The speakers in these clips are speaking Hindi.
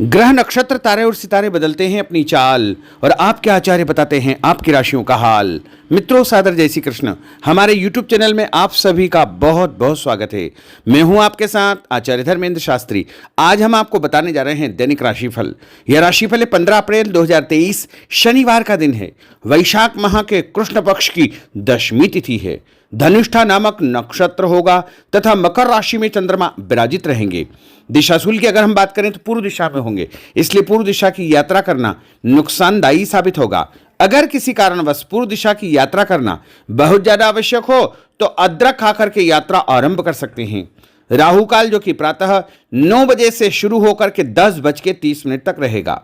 ग्रह नक्षत्र तारे और सितारे बदलते हैं अपनी चाल और आपके आचार्य बताते हैं आपकी राशियों का हाल। मित्रों, सादर जय श्री कृष्ण। हमारे YouTube चैनल में आप सभी का बहुत बहुत स्वागत है। मैं हूं आपके साथ आचार्य धर्मेंद्र शास्त्री। आज हम आपको बताने जा रहे हैं दैनिक राशिफल। यह राशिफल है 15 अप्रैल 2023 शनिवार का दिन है। वैशाख माह के कृष्ण पक्ष की दशमी तिथि है। धनिष्ठा नामक नक्षत्र होगा तथा मकर राशि में चंद्रमा विराजित रहेंगे। दिशाशूल की अगर हम बात करें तो पूर्व दिशा में होंगे, इसलिए पूर्व दिशा की यात्रा करना नुकसानदायी साबित होगा। अगर किसी कारणवश पूर्व दिशा की यात्रा करना बहुत ज्यादा आवश्यक हो तो अदरक खाकर के यात्रा आरंभ कर सकते हैं। राहु काल जो कि प्रातः 9 बजे से शुरू होकर के 10:30 तक रहेगा।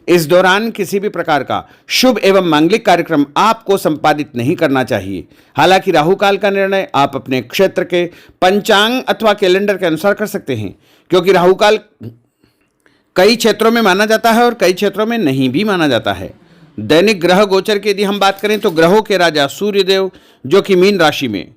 इस दौरान किसी भी प्रकार का शुभ एवं मांगलिक कार्यक्रम आपको संपादित नहीं करना चाहिए। हालांकि राहु काल का निर्णय आप अपने क्षेत्र के पंचांग अथवा कैलेंडर के अनुसार कर सकते हैं, क्योंकि राहु काल कई क्षेत्रों में माना जाता है और कई क्षेत्रों में नहीं भी माना जाता है। दैनिक ग्रह गोचर की यदि हम बात करें तो ग्रहों के राजा सूर्यदेव जो कि मीन राशि में,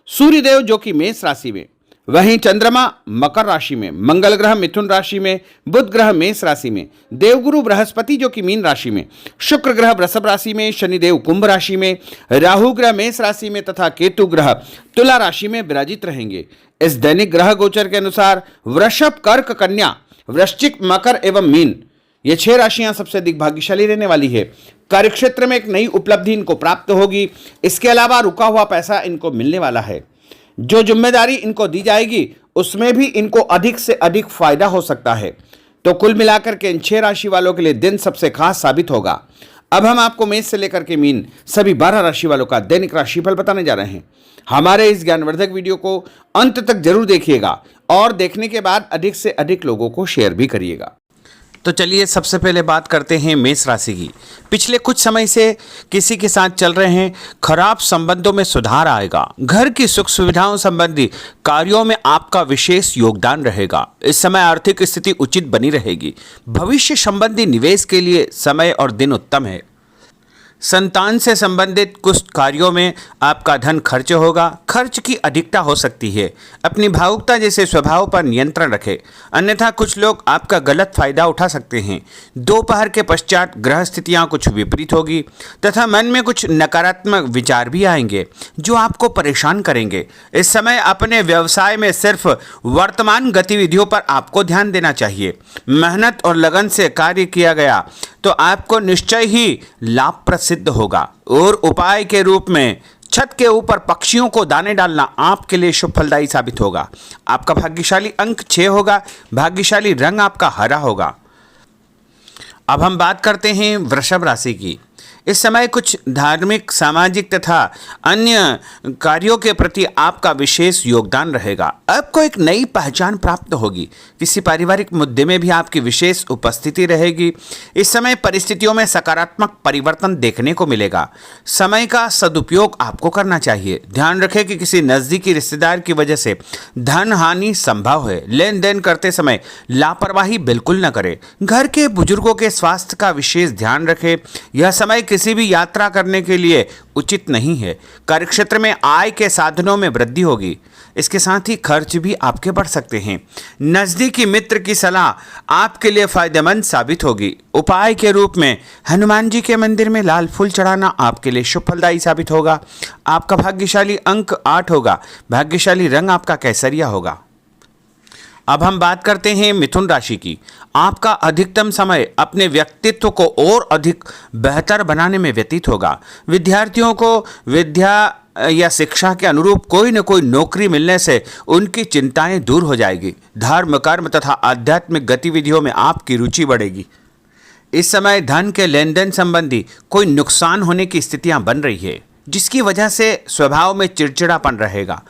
सूर्यदेव जो कि मेष राशि में, वहीं चंद्रमा मकर राशि में, मंगल ग्रह मिथुन राशि में, बुध ग्रह मेष राशि में, देवगुरु बृहस्पति जो कि मीन राशि में, शुक्र ग्रह वृषभ राशि में, शनिदेव कुंभ राशि में, राहु ग्रह मेष राशि में तथा केतु ग्रह तुला राशि में विराजित रहेंगे। इस दैनिक ग्रह गोचर के अनुसार वृषभ, कर्क, कन्या, वृश्चिक, मकर एवं मीन, ये 6 राशियां सबसे अधिक भाग्यशाली रहने वाली है। कार्यक्षेत्र में एक नई उपलब्धि इनको प्राप्त होगी। इसके अलावा रुका हुआ पैसा इनको मिलने वाला है। जो जिम्मेदारी इनको दी जाएगी उसमें भी इनको अधिक से अधिक फायदा हो सकता है। तो कुल मिलाकर के इन 6 राशि वालों के लिए दिन सबसे खास साबित होगा। अब हम आपको मेष से लेकर के मीन सभी 12 राशि वालों का दैनिक राशिफल बताने जा रहे हैं। हमारे इस ज्ञानवर्धक वीडियो को अंत तक जरूर देखिएगा और देखने के बाद अधिक से अधिक लोगों को शेयर भी करिएगा। तो चलिए सबसे पहले बात करते हैं मेष राशि की। पिछले कुछ समय से किसी के साथ चल रहे हैं खराब संबंधों में सुधार आएगा। घर की सुख सुविधाओं संबंधी कार्यों में आपका विशेष योगदान रहेगा। इस समय आर्थिक स्थिति उचित बनी रहेगी। भविष्य संबंधी निवेश के लिए समय और दिन उत्तम है। संतान से संबंधित कुछ कार्यों में आपका धन खर्च होगा। खर्च की अधिकता हो सकती है। अपनी भावुकता जैसे स्वभाव पर नियंत्रण रखें, अन्यथा कुछ लोग आपका गलत फायदा उठा सकते हैं। दोपहर के पश्चात ग्रह स्थितियां कुछ विपरीत होगी तथा मन में कुछ नकारात्मक विचार भी आएंगे जो आपको परेशान करेंगे। इस समय अपने व्यवसाय में सिर्फ वर्तमान गतिविधियों पर आपको ध्यान देना चाहिए। मेहनत और लगन से कार्य किया गया तो आपको निश्चय ही लाभप्रद सिद्ध होगा। और उपाय के रूप में छत के ऊपर पक्षियों को दाने डालना आपके लिए शुभ फलदायी साबित होगा। आपका भाग्यशाली अंक 6 होगा। भाग्यशाली रंग आपका हरा होगा। अब हम बात करते हैं वृषभ राशि की। इस समय कुछ धार्मिक, सामाजिक तथा अन्य कार्यों के प्रति आपका विशेष योगदान रहेगा। आपको एक नई पहचान प्राप्त होगी। किसी पारिवारिक मुद्दे में भी आपकी विशेष उपस्थिति रहेगी। इस समय परिस्थितियों में सकारात्मक परिवर्तन देखने को मिलेगा। समय का सदुपयोग आपको करना चाहिए। ध्यान रखें कि किसी नज़दीकी रिश्तेदार की वजह से धन हानि संभव है। लेन देन करते समय लापरवाही बिल्कुल न करें। घर के बुजुर्गों के स्वास्थ्य का विशेष ध्यान रखें। यह समय किसी भी यात्रा करने के लिए उचित नहीं है। कार्यक्षेत्र में आय के साधनों में वृद्धि होगी। इसके साथ ही खर्च भी आपके बढ़ सकते हैं। नजदीकी मित्र की सलाह आपके लिए फायदेमंद साबित होगी। उपाय के रूप में हनुमान जी के मंदिर में लाल फूल चढ़ाना आपके लिए शुभ फलदायी साबित होगा। आपका भाग्यशाली अंक 8 होगा। भाग्यशाली रंग आपका केसरिया होगा। अब हम बात करते हैं मिथुन राशि की। आपका अधिकतम समय अपने व्यक्तित्व को और अधिक बेहतर बनाने में व्यतीत होगा। विद्यार्थियों को विद्या या शिक्षा के अनुरूप कोई न कोई नौकरी मिलने से उनकी चिंताएं दूर हो जाएगी। धर्म, कर्म तथा आध्यात्मिक गतिविधियों में आपकी रुचि बढ़ेगी। इस समय धन के लेन देन संबंधी कोई नुकसान होने की स्थितियां बन रही है, जिसकी वजह से स्वभाव में चिड़चिड़ापन रहेगा।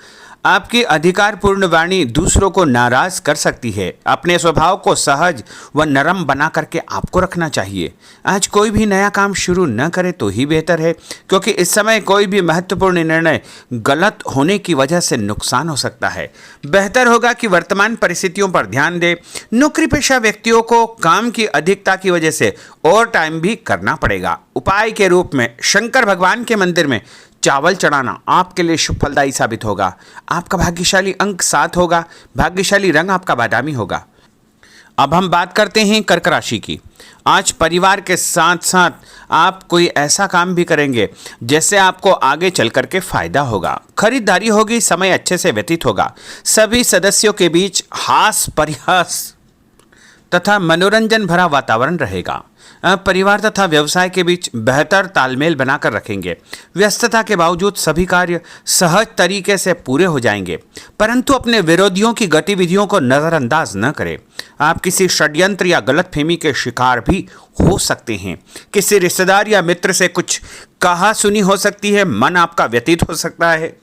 आपकी अधिकारपूर्ण वाणी दूसरों को नाराज कर सकती है। अपने स्वभाव को सहज व नरम बना करके आपको रखना चाहिए। आज कोई भी नया काम शुरू न करें तो ही बेहतर है, क्योंकि इस समय कोई भी महत्वपूर्ण निर्णय गलत होने की वजह से नुकसान हो सकता है। बेहतर होगा कि वर्तमान परिस्थितियों पर ध्यान दें। नौकरी पेशा व्यक्तियों को काम की अधिकता की वजह से ओवर टाइम भी करना पड़ेगा। उपाय के रूप में शंकर भगवान के मंदिर में चावल चढ़ाना आपके लिए शुभ फलदायी साबित होगा। आपका भाग्यशाली अंक 7 होगा। भाग्यशाली रंग आपका बादामी होगा। अब हम बात करते हैं कर्क राशि की। आज परिवार के साथ साथ आप कोई ऐसा काम भी करेंगे जिससे आपको आगे चल करके फायदा होगा। खरीदारी होगी, समय अच्छे से व्यतीत होगा। सभी सदस्यों के बीच हास परिहास तथा मनोरंजन भरा वातावरण रहेगा। परिवार तथा व्यवसाय के बीच बेहतर तालमेल बनाकर रखेंगे। व्यस्तता के बावजूद सभी कार्य सहज तरीके से पूरे हो जाएंगे, परंतु अपने विरोधियों की गतिविधियों को नज़रअंदाज न करें। आप किसी षड्यंत्र या गलतफहमी के शिकार भी हो सकते हैं। किसी रिश्तेदार या मित्र से कुछ कहा सुनी हो सकती है, मन आपका व्यतीत हो सकता है।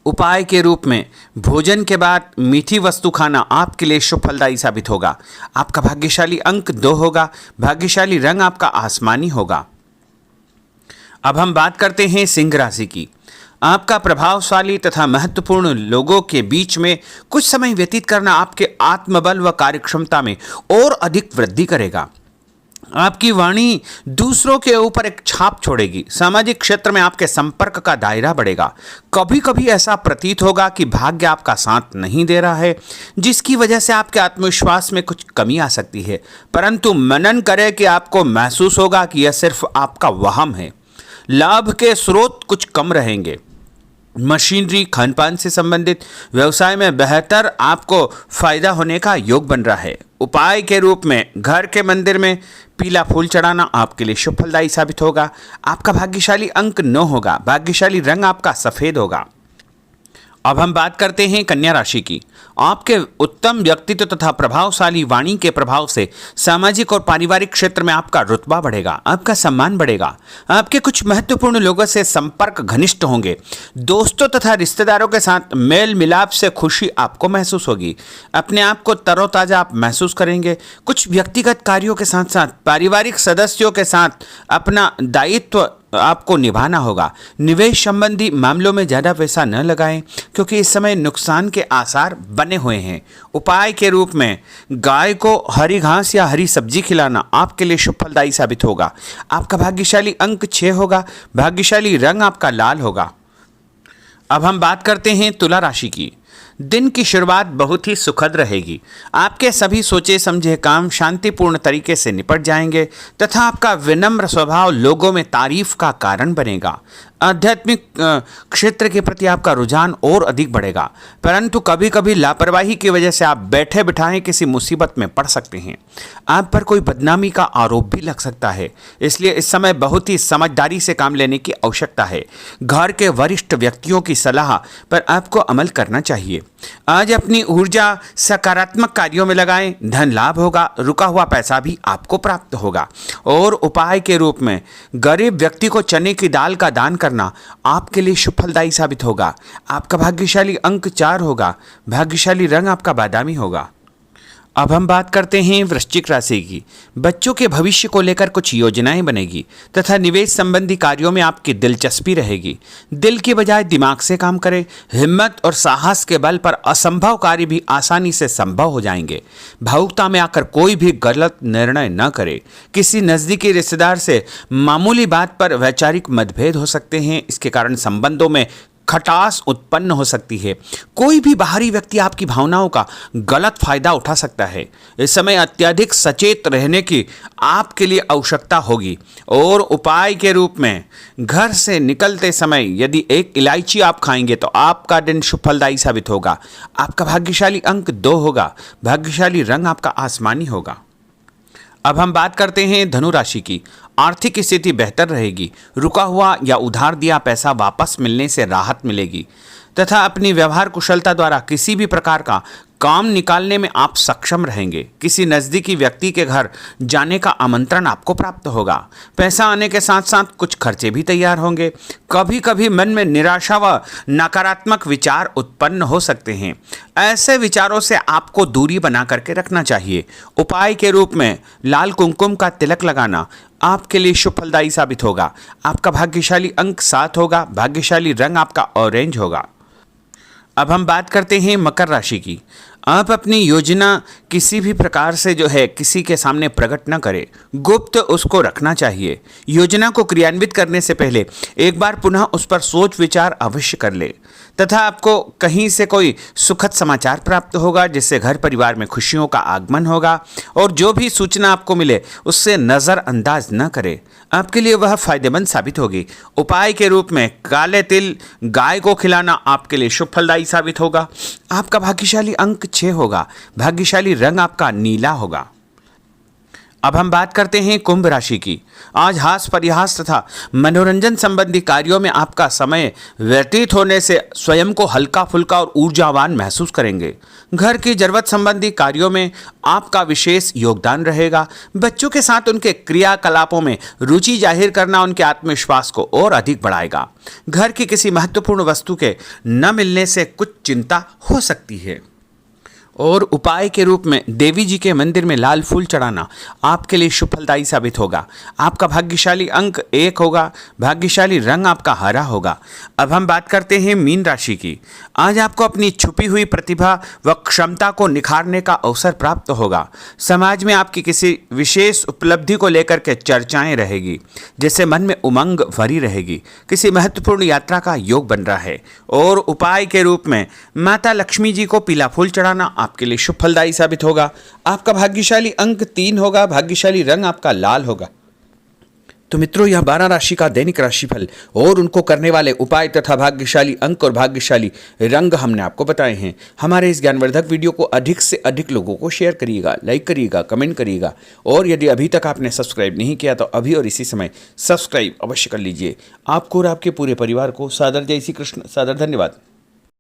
उपाय के रूप में भोजन के बाद मीठी वस्तु खाना आपके लिए शुभ फलदायी साबित होगा। आपका भाग्यशाली अंक 2 होगा। भाग्यशाली रंग आपका आसमानी होगा। अब हम बात करते हैं सिंह राशि की। आपका प्रभावशाली तथा महत्वपूर्ण लोगों के बीच में कुछ समय व्यतीत करना आपके आत्मबल व कार्यक्षमता में और अधिक वृद्धि करेगा। आपकी वाणी दूसरों के ऊपर एक छाप छोड़ेगी। सामाजिक क्षेत्र में आपके संपर्क का दायरा बढ़ेगा। कभी कभी ऐसा प्रतीत होगा कि भाग्य आपका साथ नहीं दे रहा है, जिसकी वजह से आपके आत्मविश्वास में कुछ कमी आ सकती है, परंतु मनन करें कि आपको महसूस होगा कि यह सिर्फ आपका वहम है। लाभ के स्रोत कुछ कम रहेंगे। मशीनरी, खानपान से संबंधित व्यवसाय में बेहतर आपको फायदा होने का योग बन रहा है। उपाय के रूप में घर के मंदिर में पीला फूल चढ़ाना आपके लिए शुभ फलदायी साबित होगा। आपका भाग्यशाली अंक 9 होगा। भाग्यशाली रंग आपका सफेद होगा। अब हम बात करते हैं कन्या राशि की। आपके उत्तम व्यक्तित्व तथा प्रभावशाली वाणी के प्रभाव से सामाजिक और पारिवारिक क्षेत्र में आपका रुतबा बढ़ेगा, आपका सम्मान बढ़ेगा। आपके कुछ महत्वपूर्ण लोगों से संपर्क घनिष्ठ होंगे। दोस्तों तथा रिश्तेदारों के साथ मेल मिलाप से खुशी आपको महसूस होगी। अपने आप को तरोताजा आप महसूस करेंगे। कुछ व्यक्तिगत कार्यों के साथ साथ पारिवारिक सदस्यों के साथ अपना दायित्व आपको निभाना होगा। निवेश संबंधी मामलों में ज़्यादा पैसा न लगाएं, क्योंकि इस समय नुकसान के आसार बने हुए हैं। उपाय के रूप में गाय को हरी घास या हरी सब्जी खिलाना आपके लिए शुभ फलदायी साबित होगा। आपका भाग्यशाली अंक 6 होगा। भाग्यशाली रंग आपका लाल होगा। अब हम बात करते हैं तुला राशि की। दिन की शुरुआत बहुत ही सुखद रहेगी। आपके सभी सोचे समझे काम शांतिपूर्ण तरीके से निपट जाएंगे तथा आपका विनम्र स्वभाव लोगों में तारीफ का कारण बनेगा। आध्यात्मिक क्षेत्र के प्रति आपका रुझान और अधिक बढ़ेगा, परंतु कभी कभी लापरवाही की वजह से आप बैठे बिठाए किसी मुसीबत में पड़ सकते हैं। आप पर कोई बदनामी का आरोप भी लग सकता है, इसलिए इस समय बहुत ही समझदारी से काम लेने की आवश्यकता है। घर के वरिष्ठ व्यक्तियों की सलाह पर आपको अमल करना चाहिए। आज अपनी ऊर्जा सकारात्मक कार्यों में लगाएं। धन लाभ होगा। रुका हुआ पैसा भी आपको प्राप्त होगा। और उपाय के रूप में गरीब व्यक्ति को चने की दाल का दान करना आपके लिए शुभ फलदायी साबित होगा। आपका भाग्यशाली अंक 4 होगा। भाग्यशाली रंग आपका बादामी होगा। अब हम बात करते हैं वृश्चिक राशि की। बच्चों के भविष्य को लेकर कुछ योजनाएं बनेगी तथा निवेश संबंधी कार्यों में आपकी दिलचस्पी रहेगी। दिल की बजाय दिमाग से काम करें। हिम्मत और साहस के बल पर असंभव कार्य भी आसानी से संभव हो जाएंगे। भावुकता में आकर कोई भी गलत निर्णय न करें। किसी नज़दीकी रिश्तेदार से मामूली बात पर वैचारिक मतभेद हो सकते हैं। इसके कारण संबंधों में खटास उत्पन्न हो सकती है। कोई भी बाहरी व्यक्ति आपकी भावनाओं का गलत फायदा उठा सकता है। इस समय अत्यधिक सचेत रहने की आपके लिए आवश्यकता होगी। और उपाय के रूप में घर से निकलते समय यदि एक इलायची आप खाएंगे तो आपका दिन शुभ फलदायी साबित होगा। आपका भाग्यशाली अंक 2 होगा। भाग्यशाली रंग आपका आसमानी होगा। अब हम बात करते हैं धनु राशि की। आर्थिक स्थिति बेहतर रहेगी। रुका हुआ या उधार दिया पैसा वापस मिलने से राहत मिलेगी तथा अपनी व्यवहार कुशलता द्वारा किसी भी प्रकार का काम निकालने में आप सक्षम रहेंगे। किसी नज़दीकी व्यक्ति के घर जाने का आमंत्रण आपको प्राप्त होगा। पैसा आने के साथ साथ कुछ खर्चे भी तैयार होंगे। कभी कभी मन में निराशा व नकारात्मक विचार उत्पन्न हो सकते हैं। ऐसे विचारों से आपको दूरी बना करके रखना चाहिए। उपाय के रूप में लाल कुमकुम का तिलक लगाना आपके लिए शुभ फलदायी साबित होगा। आपका भाग्यशाली अंक 7 होगा। भाग्यशाली रंग आपका ऑरेंज होगा। अब हम बात करते हैं मकर राशि की। आप अपनी योजना किसी भी प्रकार से जो है किसी के सामने प्रकट न करें, गुप्त उसको रखना चाहिए। योजना को क्रियान्वित करने से पहले एक बार पुनः उस पर सोच विचार अवश्य कर ले। तथा आपको कहीं से कोई सुखद समाचार प्राप्त होगा जिससे घर परिवार में खुशियों का आगमन होगा, और जो भी सूचना आपको मिले उससे नज़रअंदाज न करें, आपके लिए वह फायदेमंद साबित होगी। उपाय के रूप में काले तिल गाय को खिलाना आपके लिए शुभ फलदायी साबित होगा। आपका भाग्यशाली अंक 6 होगा। भाग्यशाली रंग आपका नीला होगा। अब हम बात करते हैं कुंभ राशि की। आज हास परिहास तथा मनोरंजन संबंधी कार्यों में आपका समय व्यतीत होने से स्वयं को हल्का फुल्का और ऊर्जावान महसूस करेंगे। घर की जरूरत संबंधी कार्यों में आपका विशेष योगदान रहेगा। बच्चों के साथ उनके क्रियाकलापों में रुचि जाहिर करना उनके आत्मविश्वास को और अधिक बढ़ाएगा। घर की किसी महत्वपूर्ण वस्तु के न मिलने से कुछ चिंता हो सकती है। और उपाय के रूप में देवी जी के मंदिर में लाल फूल चढ़ाना आपके लिए शुभ फलदायी साबित होगा। आपका भाग्यशाली अंक 1 होगा। भाग्यशाली रंग आपका हरा होगा। अब हम बात करते हैं मीन राशि की। आज आपको अपनी छुपी हुई प्रतिभा व क्षमता को निखारने का अवसर प्राप्त होगा। समाज में आपकी किसी विशेष उपलब्धि को लेकर के चर्चाएं रहेगी, जिससे मन में उमंग भरी रहेगी। किसी महत्वपूर्ण यात्रा का योग बन रहा है। और उपाय के रूप में माता लक्ष्मी जी को पीला फूल चढ़ाना आपके लिए शुभ फलदायी साबित होगा। आपका भाग्यशाली अंक 3 होगा। भाग्यशाली रंग आपका लाल होगा। तो मित्रों, यह 12 राशि का दैनिक राशिफल और उनको करने वाले उपाय तथा भाग्यशाली अंक और भाग्यशाली रंग हमने आपको बताए हैं। हमारे इस ज्ञानवर्धक वीडियो को अधिक से अधिक लोगों को शेयर करिएगा, लाइक करिएगा, कमेंट करिएगा, और यदि अभी तक आपने सब्सक्राइब नहीं किया तो अभी और इसी समय सब्सक्राइब अवश्य कर लीजिए। आपको और आपके पूरे परिवार को सादर जय श्री कृष्ण, सादर धन्यवाद।